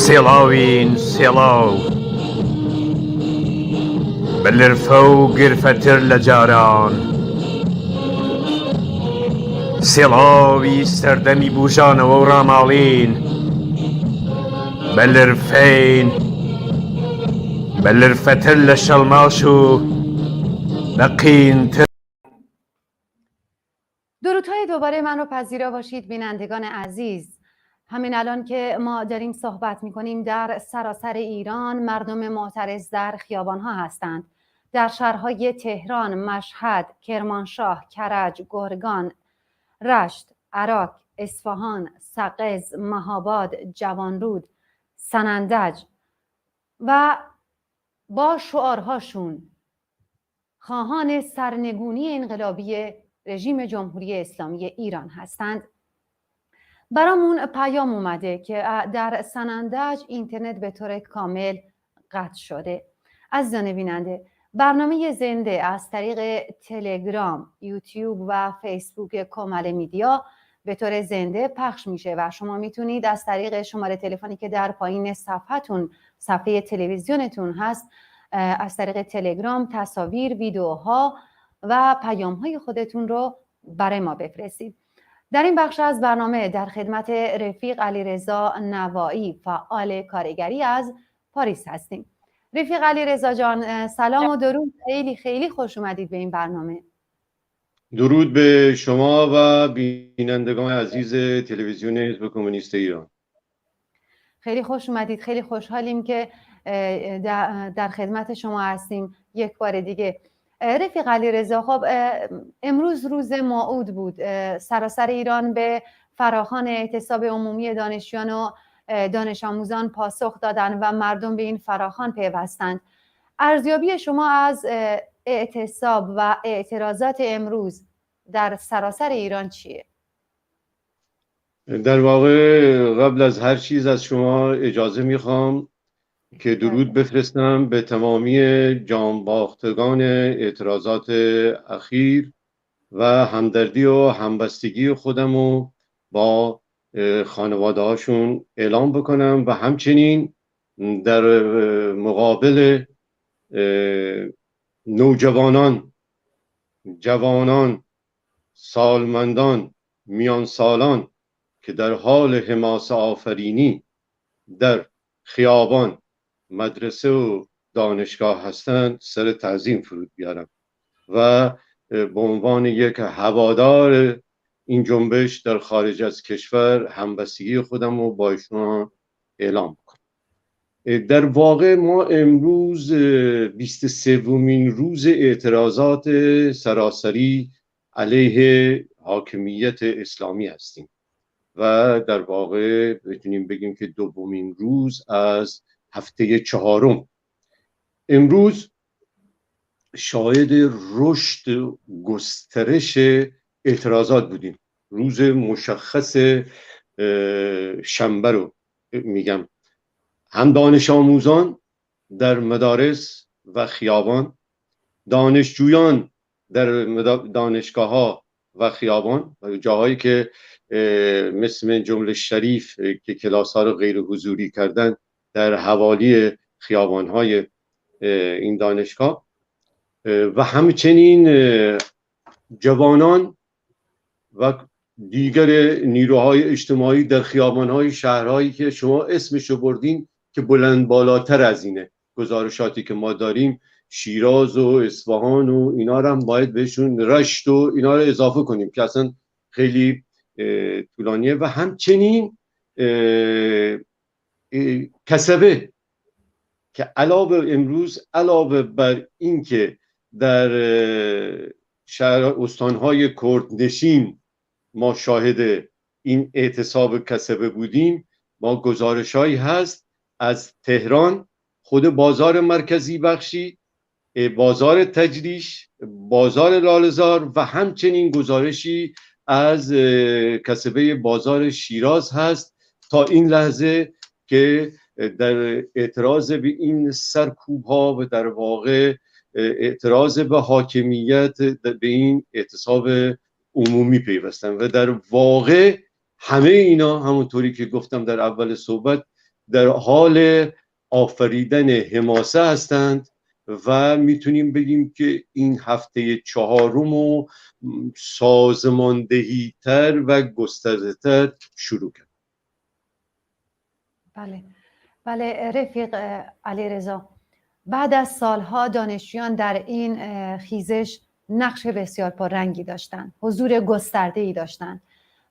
سێڵاوین سێڵاو بە لرفە و گرفەتر لە جاران، سێڵاوی سەردەمی بوژانەوە و ڕاماڵین بە لرفەین بە لرفەتر لە شەڵماش و بە قینتر. درودهای دوباره من رو پذیرا باشید بینندگان عزیز. همین الان که ما داریم صحبت میکنیم در سراسر ایران مردم معترض در خیابانها هستند. در شهرهای تهران، مشهد، کرمانشاه، کرج، گرگان، رشت، عراق، اصفهان، سقز، مهاباد، جوانرود، سنندج و با شعارهاشون خواهان سرنگونی انقلابی رژیم جمهوری اسلامی ایران هستند. برامون پیام اومده که در سنندج اینترنت به طور کامل قطع شده. عزیزان بیننده، برنامه زنده از طریق تلگرام، یوتیوب و فیسبوک کمال میدیا به طور زنده پخش میشه و شما میتونید از طریق شماره تلفنی که در پایین صفحتون، صفحه تلویزیونتون هست، از طریق تلگرام تصاویر، ویدیوها و پیام‌های خودتون رو برای ما بفرستید. در این بخش از برنامه در خدمت رفیق علیرضا نوایی، فعال کارگری از پاریس هستیم. رفیق علیرضا جان، سلام و درود. خیلی خیلی خوش اومدید به این برنامه. درود به شما و بینندگان عزیز تلویزیون حزب کمونیست ایران. خیلی خوش اومدید. خیلی خوشحالیم که در خدمت شما هستیم یک بار دیگه. رفیق علیرضا، خب امروز روز موعود بود. سراسر ایران به فراخوان اعتصاب عمومی دانشجویان و دانش آموزان پاسخ دادن و مردم به این فراخوان پیوستند. ارزیابی شما از اعتصاب و اعتراضات امروز در سراسر ایران چیه؟ در واقع قبل از هر چیز از شما اجازه میخوام که درود بفرستم به تمامی جانباختگان اعتراضات اخیر و همدردی و همبستگی خودم رو با خانواده هاشون اعلام بکنم و همچنین در مقابل نوجوانان، جوانان، سالمندان، میان سالان که در حال حماسه آفرینی در خیابان، مدرسه و دانشگاه هستند سر تعظیم فرود بیارم و به عنوان یک هوادار این جنبش در خارج از کشور همبستگی خودم رو با شما اعلام کنم. در واقع ما امروز 23مین روز اعتراضات سراسری علیه حاکمیت اسلامی هستیم و در واقع بتونیم بگیم که دومین روز از هفته چهارم. امروز شاهد رشد گسترش اعتراضات بودیم. روز مشخص شنبه رو میگم، هم دانش آموزان در مدارس و خیابان، دانشجویان در دانشگاه ها و خیابان و جاهایی که مثل جمله شریف که کلاس ها رو غیر حضوری کردن در حوالی خیابان های این دانشگاه و همچنین جوانان و دیگر نیروهای اجتماعی در خیابان‌های شهرهایی که شما اسمشو بردین که بلند بالاتر از اینه. گزارشاتی که ما داریم شیراز و اصفهان و اینا رو هم باید بهشون رشت و اینا رو اضافه کنیم که اصلا خیلی طولانیه و همچنین کسبه که علاوه بر این که در شهر استانهای کردنشین ما شاهد این اعتصاب کسبه بودیم، ما گزارش‌هایی هست از تهران، خود بازار مرکزی بخشی، بازار تجریش، بازار لاله‌زار و همچنین گزارشی از کسبه بازار شیراز هست تا این لحظه که در اعتراض به این سرکوب ها و در واقع اعتراض به حاکمیت به این اعتصاب عمومی پیوستن و در واقع همه اینا همونطوری که گفتم در اول صحبت در حال آفریدن حماسه هستند و میتونیم بگیم که این هفته چهارم و سازماندهی تر و گسترده تر شروع کرد. بله رفیق علیرضا، بعد از سالها دانشجویان در این خیزش نقش بسیار پررنگی داشتند، حضور گسترده‌ای داشتند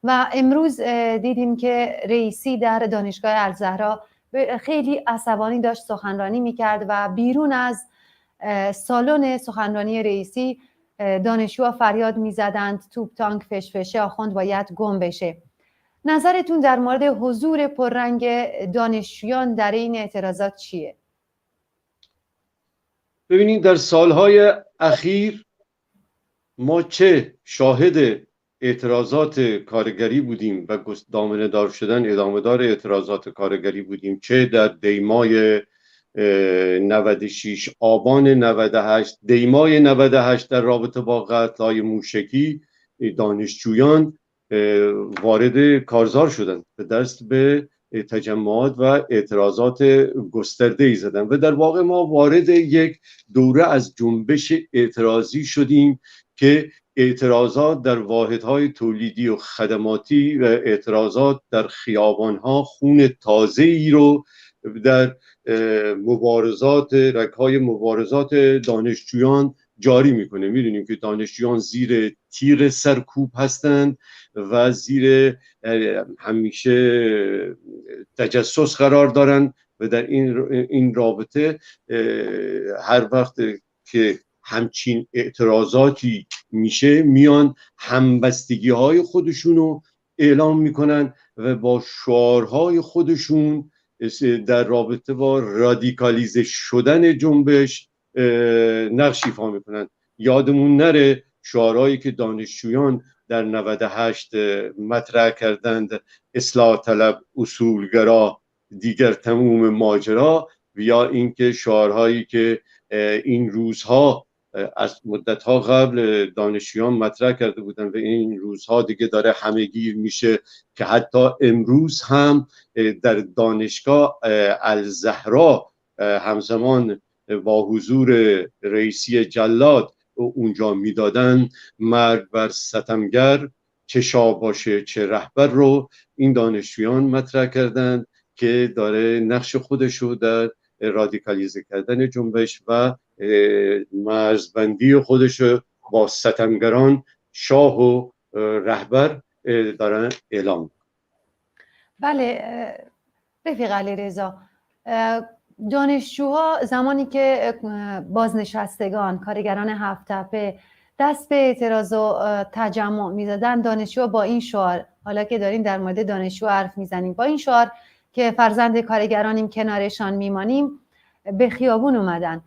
و امروز دیدیم که رئیسی در دانشگاه الزهرا خیلی عصبانی داشت سخنرانی میکرد و بیرون از سالن سخنرانی رئیسی دانشجوها فریاد میزدند توپ تانک فشفشه آخوند باید گم بشه. نظرتون در مورد حضور پررنگ دانشجویان در این اعتراضات چیه؟ ببینید در سالهای اخیر ما چه شاهد اعتراضات کارگری بودیم و دامنه دار شدن ادامه دار اعتراضات کارگری بودیم، چه در دیمای 96 آبان 98 دیمای 98 در رابطه با قتل‌های موشکی دانشجویان وارد کارزار شدند به دست به تجمعات و اعتراضات گسترده‌ای زدن و در واقع ما وارد یک دوره از جنبش اعتراضی شدیم که اعتراضات در واحدهای تولیدی و خدماتی و اعتراضات در خیابانها خون تازه‌ای رو در مبارزات رگ‌های مبارزات دانشجویان جاری میکنه. میدونیم که دانشجویان زیر تیر سرکوب هستند و زیر همیشه تجسس قرار دارن و در این رابطه هر وقت که همچین اعتراضاتی میشه میان همبستگی های خودشون رو اعلام میکنن و با شعارهای خودشون در رابطه با رادیکالیزه شدن جنبش نقش ایفا میکنن. یادمون نره شعارهایی که دانشجویان در 98 مطرح کردند، اصلاح طلب، اصولگرا، دیگر تموم ماجرا، یا اینکه شعارهایی که این روزها از مدتها قبل دانشجویان مطرح کرده بودن و این روزها دیگه داره همه‌گیر میشه که حتی امروز هم در دانشگاه الزهرا همزمان با حضور رئیسی جلاد اونجا میدادن مرگ بر ستمگر چه شاه باشه چه رهبر رو این دانشجویان مطرح کردند که داره نقش خودش رو در رادیکالیزه کردن جنبش و مرزبندی خودش رو با ستمگران شاه و رهبر دارن اعلام. بله رفیق علیرضا، دانشجوها زمانی که بازنشستگان کارگران هفت تپه دست به اعتراض و تجمع می‌زدن، دانشجوها با این شعار، حالا که داریم در مورد دانشجو حرف میزنیم، با این شعار که فرزند کارگرانیم کنارشان میمانیم به خیابون اومدن.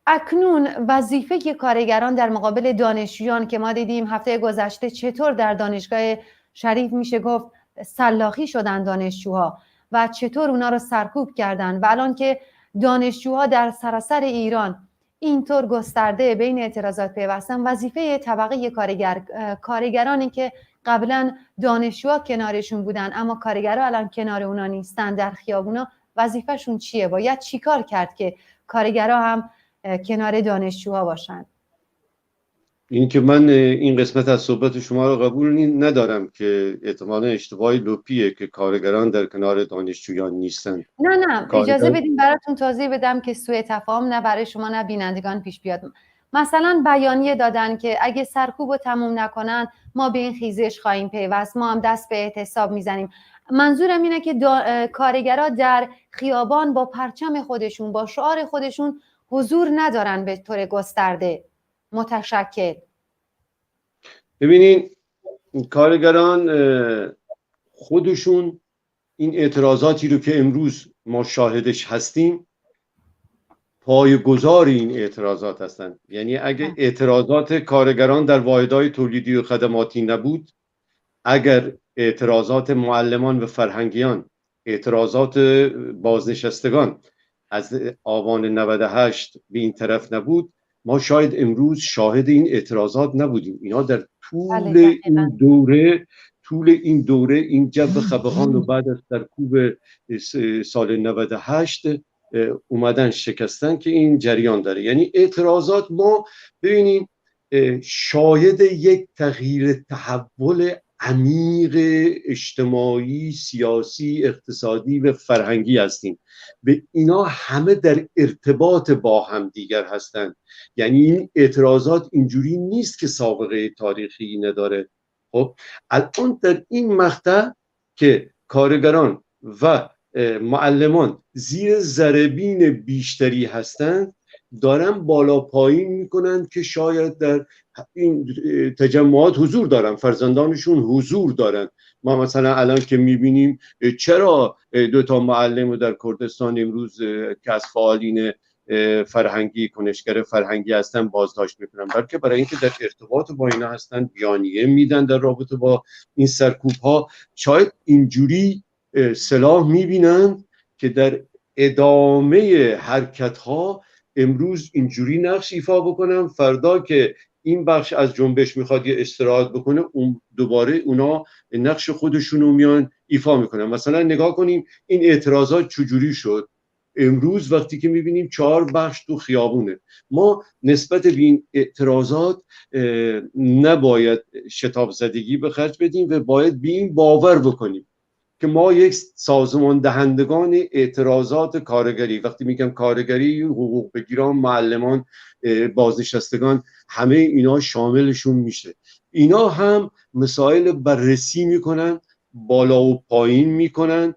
اکنون وظیفه کارگران در مقابل دانشجویان که ما دیدیم هفته گذشته چطور در دانشگاه شریف میشه گفت سلاخی شدن دانشجوها و چطور اونا رو سرکوب کردن و الان که دانشجوها در سراسر ایران اینطور گسترده بین اعتراضات پیوستن، وظیفه طبقه کارگرانی که قبلا دانشجوها کنارشون بودن اما کارگرها الان کنار اونا نیستن در خیابونا، وظیفهشون چیه؟ باید چیکار کرد که کارگرها هم کنار دانشجوها باشن؟ این که من این قسمت از صحبت شما رو قبول ندارم که احتمالاً اشتباهی لپیه که کارگران در کنار دانشجویان نیستن. نه اجازه بدیم براتون توضیح بدم که سوء تفاهم نه برای شما نه بینندگان پیش بیاد. مثلا بیانیه دادن که اگه سرکوب رو تموم نکنن ما به این خیزش خواهیم پیوست، ما هم دست به اعتصاب میزنیم. منظورم اینه که کارگرها در خیابان با پرچم خودشون با شعار خودشون حضور ندارن به طور گسترده متشکل. ببینین کارگران خودشون این اعتراضاتی رو که امروز ما شاهدش هستیم پایه‌گذار این اعتراضات هستند. یعنی اگه اعتراضات کارگران در واحدهای تولیدی و خدماتی نبود، اگر اعتراضات معلمان و فرهنگیان اعتراضات بازنشستگان از آبان 98 به این طرف نبود، ما شاید امروز شاهد این اعتراضات نبودیم. اینا در بله، طول این دوره این جو خفقان و بعد از سرکوب سال 98 اومدن شکستن که این جریان داره. یعنی اعتراضات، ما ببینیم شاهد یک تغییر تحول عمیق اجتماعی، سیاسی، اقتصادی و فرهنگی هستیم. به اینا همه در ارتباط با هم دیگر هستند. یعنی این اعتراضات اینجوری نیست که سابقه تاریخی نداره. خب الان در این مقطع که کارگران و معلمان زیر ضربین بیشتری هستند، دارن بالا پایین میکنن که شاید در این تجمعات حضور دارن، فرزندانشون حضور دارن. ما مثلا الان که میبینیم چرا 2 معلم در کردستان امروز که از فعالین فرهنگی، کنشگر فرهنگی هستن بازداشت میکنن، بلکه برای اینکه در ارتباط با اینا هستن، بیانیه میدن در رابطه با این سرکوب ها. شاید اینجوری سلاح میبینن که در ادامه حرکت ها امروز اینجوری نقش ایفا بکنن، فردا که این بخش از جنبش میخواد یه استراحت بکنه، دوباره اونا نقش خودشونو میان ایفا میکنن. مثلا نگاه کنیم این اعتراضات چجوری شد. امروز وقتی که میبینیم 4 بخش تو خیابونه، ما نسبت به این اعتراضات نباید شتاب زدگی به خرج بدیم و باید به این باور بکنیم که ما یک سازمان دهندگان اعتراضات کارگری، وقتی میگم کارگری، حقوق بگیران، معلمان، بازنشستگان، همه اینا شاملشون میشه. اینا هم مسائل بررسی میکنن، بالا و پایین میکنن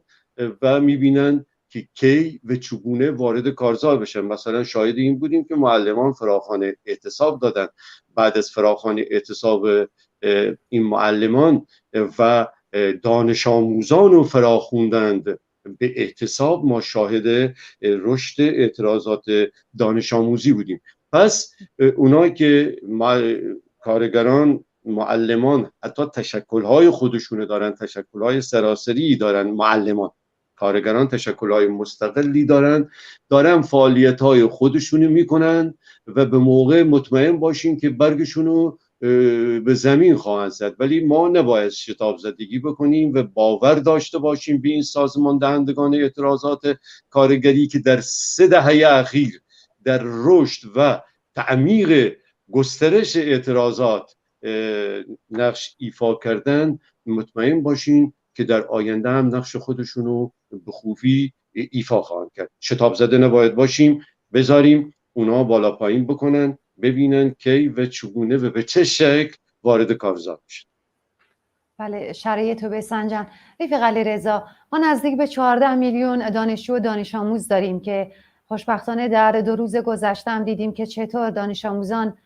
و میبینن که کی و چگونه وارد کارزار بشن. مثلا شاهد این بودیم که معلمان فراخوان اعتصاب دادن. بعد از فراخوان اعتصاب این معلمان و دانش آموزان رو فراخوندند به اعتصاب، ما شاهد رشد اعتراضات دانش آموزی بودیم. پس اونایی که کارگران، معلمان حتی تشکل‌های خودشونه دارن، تشکل‌های سراسری دارن، معلمان، کارگران تشکل‌های مستقلی دارن فعالیت‌های خودشونو میکنن و به موقع مطمئن باشین که برگشونو به زمین خواهند زد. ولی ما نباید شتاب زدگی بکنیم و باور داشته باشیم به این سازمان دهندگان اعتراضات کارگری که در 3 دهه اخیر در رشد و تعمیق گسترش اعتراضات نقش ایفا کردن. مطمئن باشین که در آینده هم نقش خودشونو به خوبی ایفا خواهند کرد. شتاب زده نباید باشیم، بذاریم اونا بالا پایین بکنن، ببینن کی و چگونه و به چه شکل وارد کارزار میشن. بله، شرایط رو بسنجن. رفیق علیرضا، ما نزدیک به 14 میلیون دانشجو و دانش آموز داریم که خوشبختانه در 2 روز گذشته هم دیدیم که چطور دانش آموزان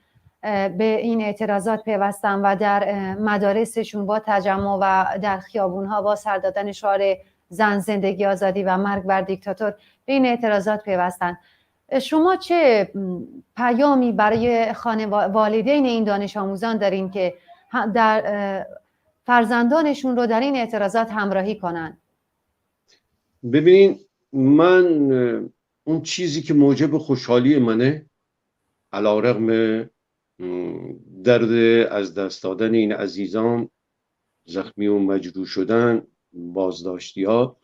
به این اعتراضات پیوستن و در مدارسشون با تجمع و در خیابونها با سر دادن شعار زن، زندگی، آزادی و مرگ بر دیکتاتور به این اعتراضات پیوستن. شما چه پیامی برای والدین این دانش آموزان دارین که در فرزندانشون رو در این اعتراضات همراهی کنن؟ ببینین، من اون چیزی که موجب خوشحالی منه، علیرغم درد از دست دادن این عزیزان، زخمی و مجروح شدن، بازداشتی ها،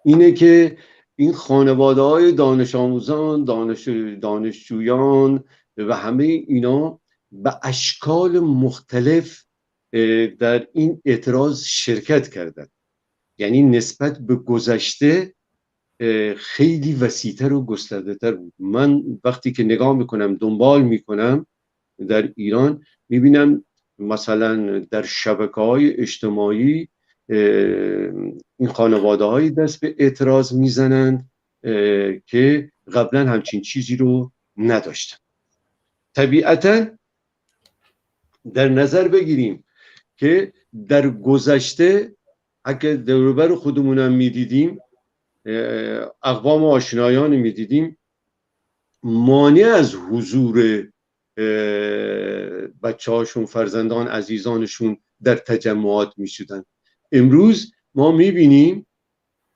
اینه که این خانواده های دانش آموزان، دانشجویان و همه اینا به اشکال مختلف در این اعتراض شرکت کردند. یعنی نسبت به گذشته خیلی وسیع‌تر و گسترده‌تر بود. من وقتی که نگاه میکنم، دنبال میکنم در ایران، میبینم مثلا در شبکه‌های اجتماعی این خانواده‌های دست به اعتراض میزنند که قبلا همچین چیزی رو نداشتن. طبیعتاً در نظر بگیریم که در گذشته اگه دوروبر خودمونم میدیدیم، اقوام و آشنایان میدیدیم، مانع از حضور بچه هاشون، فرزندان عزیزانشون در تجمعات میشدن. امروز ما میبینیم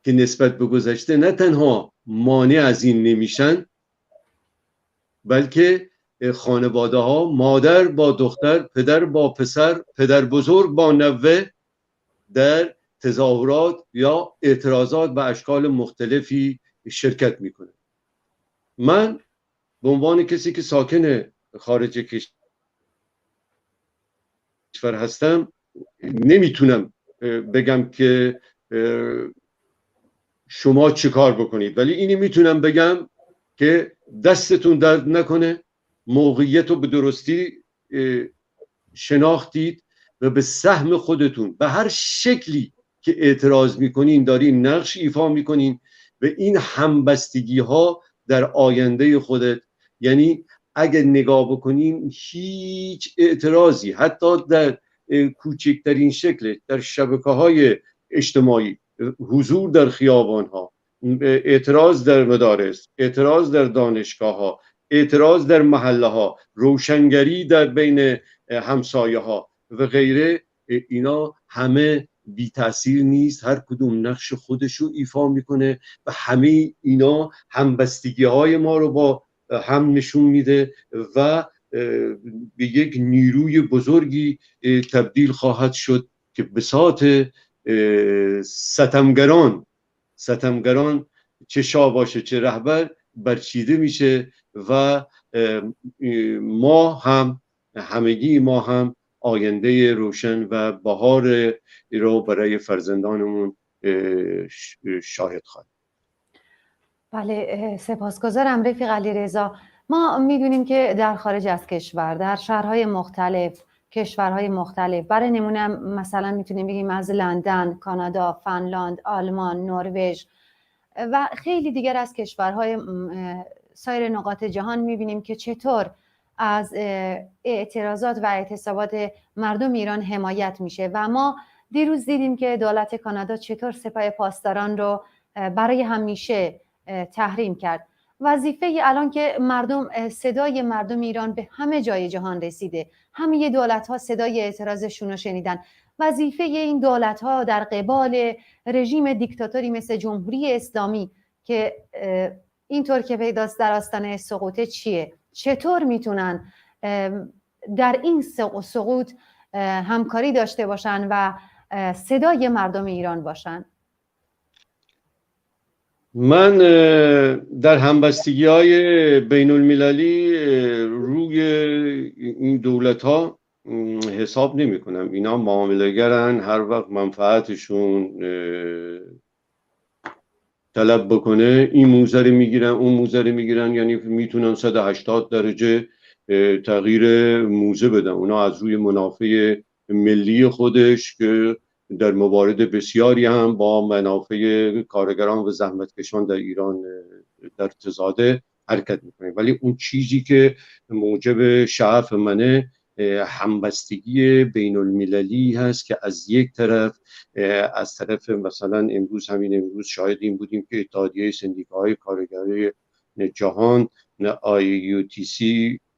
که نسبت به گذشته نه تنها مانع از این نمیشن، بلکه خانواده ها مادر با دختر، پدر با پسر، پدر بزرگ با نوه در تظاهرات یا اعتراضات به اشکال مختلفی شرکت میکنه. من به عنوان کسی که ساکن خارج کشور هستم نمیتونم بگم که شما چه کار بکنید، ولی اینی میتونم بگم که دستتون درد نکنه، موقعیت رو به درستی شناختید و به سهم خودتون به هر شکلی که اعتراض میکنین دارین نقش ایفا میکنین و این همبستگی ها در آینده خودت، یعنی اگر نگاه بکنیم هیچ اعتراضی حتی در کوچکترین شکل در شبکه‌های اجتماعی، حضور در خیابان‌ها، اعتراض در مدارس، اعتراض در دانشگاه‌ها، اعتراض در محله‌ها، روشنگری در بین همسایه‌ها و غیره، اینا همه بی تأثیر نیست، هر کدوم نقش خودشو ایفا میکنه و همه اینا همبستگی‌های ما رو با هم نشون میده و به یک نیروی بزرگی تبدیل خواهد شد که بساط ستمگران چه شاه باشه چه رهبر برچیده میشه و همگی ما هم آینده روشن و بهار رو برای فرزندانمون شاهد خواهیم. بله، سپاسگزارم رفیق علیرضا. ما میدونیم که در خارج از کشور، در شهرهای مختلف، کشورهای مختلف، برای نمونه مثلا میتونیم بگیم از لندن، کانادا، فنلاند، آلمان، نروژ و خیلی دیگر از کشورهای سایر نقاط جهان میبینیم که چطور از اعتراضات و اعتصابات مردم ایران حمایت میشه و ما دیروز دیدیم که دولت کانادا چطور سپاه پاسداران رو برای همیشه تحریم کرد. وظیفه الان که صدای مردم ایران به همه جای جهان رسیده، همه دولت ها صدای اعتراضشون رو شنیدن، وظیفه این دولت ها در قبال رژیم دیکتاتوری مثل جمهوری اسلامی که اینطور که پیداست در آستانه سقوط چیه؟ چطور میتونن در این سقوط همکاری داشته باشن و صدای مردم ایران باشن؟ من در همبستگی‌های بین المللی روی این دولت ها حساب نمی کنم. اینا معامله گرن، هر وقت منفعتشون طلب بکنه این موزه رو میگیرن اون موزه رو میگیرن، یعنی میتونن 180 درجه تغییر موزه بدن. اونا از روی منافع ملی خودش که در موارد بسیاری هم با منافع کارگران و زحمتکشان در ایران در تضاده حرکت میکنه، ولی اون چیزی که موجب شعف منه همبستگی بین المللی هست که از یک طرف از طرف مثلا همین امروز شاهد این بودیم که اتحادیه سندیکاهای کارگری جهان IUTC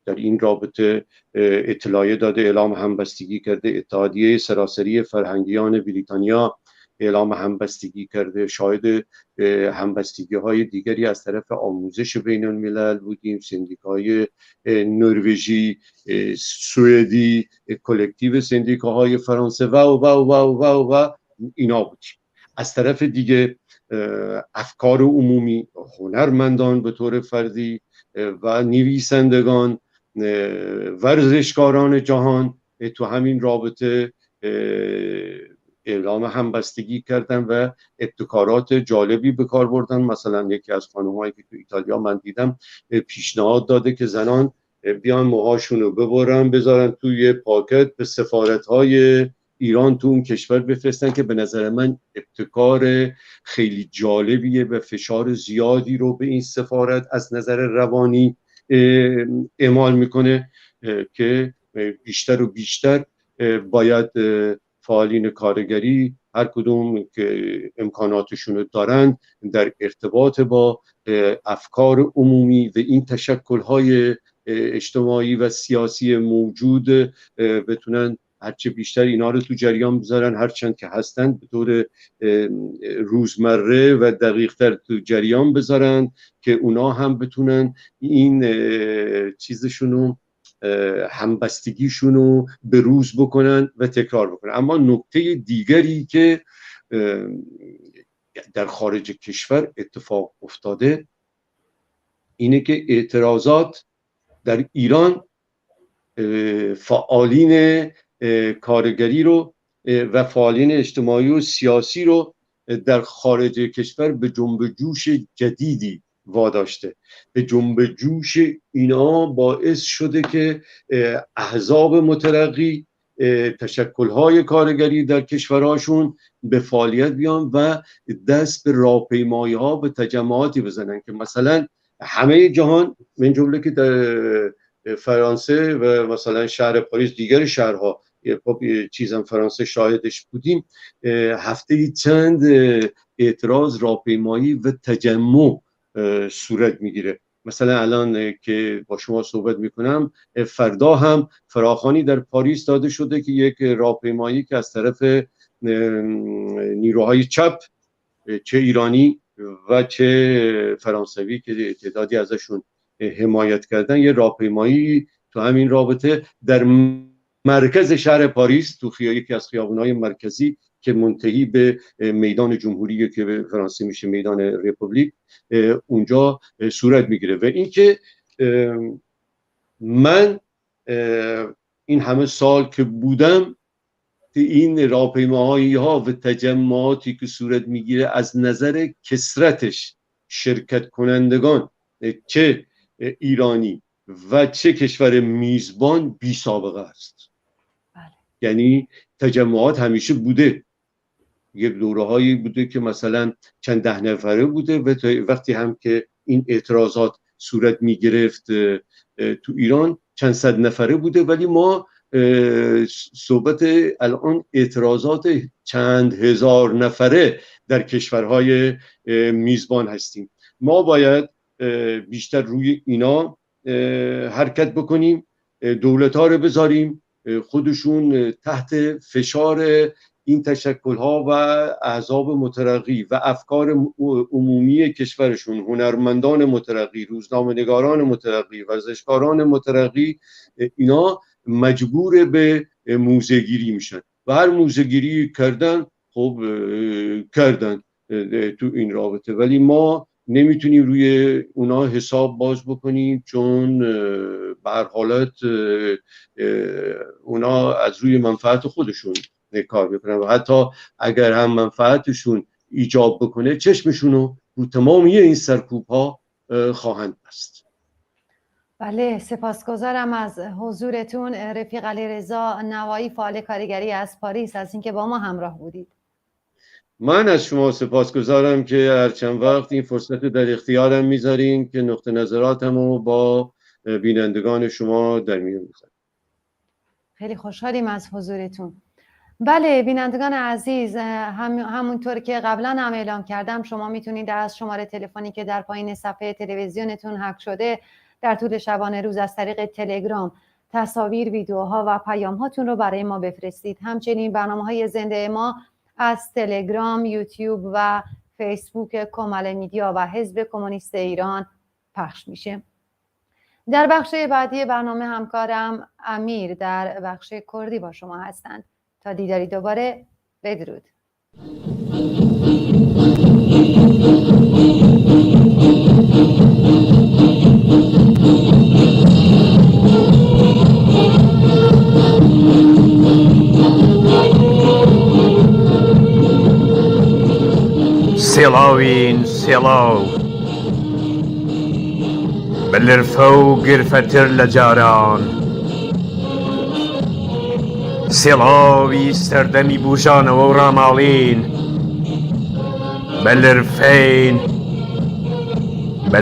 در این رابطه اطلاعیه داده، اعلام همبستگی کرده. اتحادیه سراسری فرهنگیان بریتانیا اعلام همبستگی کرده. شاهد همبستگی های دیگری از طرف آموزش بین الملل بودیم، سندیکای نروژی، سوئدی، کلکتیو سندیکاهای فرانسه و اینا بودیم. از طرف دیگه افکار عمومی، هنرمندان به طور فردی و نویسندگان، ورزشکاران جهان تو همین رابطه اعلام همبستگی کردن و ابتکارات جالبی به کار بردن. مثلا یکی از خانم‌هایی که تو ایتالیا من دیدم پیشنهاد داده که زنان بیان موهاشون رو ببرن بذارن توی پاکت به سفارت‌های ایران تو اون کشور بفرستن، که به نظر من ابتکار خیلی جالبیه و فشار زیادی رو به این سفارت از نظر روانی اعمال میکنه که بیشتر و بیشتر باید فعالین کارگری هر کدوم که امکاناتشون رو دارن در ارتباط با افکار عمومی و این تشکل‌های اجتماعی و سیاسی موجود بتونن هرچه بیشتر اینا رو تو جریان بذارن، هرچند که هستن به طور روزمره و دقیق‌تر تو جریان بذارن که اونا هم بتونن این چیزشونو همبستگیشونو به روز بکنن و تکرار بکنن. اما نکته دیگری که در خارج کشور اتفاق افتاده اینه که اعتراضات در ایران فعالین کارگری رو و فعالین اجتماعی و سیاسی رو در خارج کشور به جنب جوش جدیدی واداشته. به جنب جوش اینا باعث شده که احزاب مترقی، تشکل‌های کارگری در کشورهاشون به فعالیت بیان و دست به راهپیمایی‌ها به تجمعاتی بزنن که مثلا همه جهان من جمله که در فرانسه و مثلا شهر پاریس، دیگر شهرها، خب چیزم فرانسه شاهدش بودیم، هفته چند اعتراض، راهپیمایی و تجمع صورت میگیره. مثلا الان که با شما صحبت میکنم فردا هم فراخوانی در پاریس داده شده که یک راهپیمایی که از طرف نیروهای چپ، چه ایرانی و چه فرانسوی که تعدادی ازشون حمایت کردن، یه راهپیمایی تو همین رابطه در مرکز شهر پاریس، تو یکی از خیابان‌های مرکزی که منتهی به میدان جمهوری که به فرانسه میشه میدان رپوبلیک، اونجا صورت میگیره. و اینکه من این همه سال که بودم این راهپیمایی ها و تجمعاتی که صورت میگیره از نظر کثرتش شرکت کنندگان چه ایرانی و چه کشور میزبان بی سابقه است. یعنی تجمعات همیشه بوده، یک دوره هایی بوده که مثلا چند ده نفره بوده و وقتی هم که این اعتراضات صورت می گرفت تو ایران چند صد نفره بوده، ولی ما صحبت الان اعتراضات چند هزار نفره در کشورهای میزبان هستیم. ما باید بیشتر روی اینا حرکت بکنیم، دولت ها رو بذاریم خودشون تحت فشار این تشکل‌ها و احزاب مترقی و افکار عمومی کشورشون، هنرمندان مترقی، روزنامه‌نگاران مترقی، ورزشکاران مترقی، اینا مجبور به موضع‌گیری میشن و هر موضع‌گیری کردن خب کردن تو این رابطه، ولی ما نمیتونیم روی اونا حساب باز بکنیم، چون به هر حالت اونا از روی منفعت خودشون کار میکنن و حتی اگر هم منفعتشون ایجاب بکنه چشمشونو رو تمامی این سرکوب ها خواهند بست. بله، سپاسگزارم از حضورتون رفیق علیرضا نوایی، فعال کارگری از پاریس، از اینکه با ما همراه بودید. من از شما سپاسگزارم که هر چند وقت این فرصت در اختیارم میذارین که نقطه نظراتمو با بینندگان شما در میون بذارم. خیلی خوشحالیم از حضورتون. بله بینندگان عزیز، همونطور که قبلا هم اعلام کردم، شما میتونید از شماره تلفنی که در پایین صفحه تلویزیونتون حک شده در طول شبانه روز از طریق تلگرام تصاویر، ویدیوها و پیام هاتون رو برای ما بفرستید. همچنین برنامه‌های زنده ما از تلگرام، یوتیوب و فیسبوک کمال میدیا و حزب کمونیست ایران پخش میشه. در بخش بعدی برنامه همکارم امیر در بخش کردی با شما هستند. تا دیداری دوباره، بدرود. سلاوين سلاو بالرفو قرفتر لجاران سلاوي سردمي بوجان ورامالين بالرفين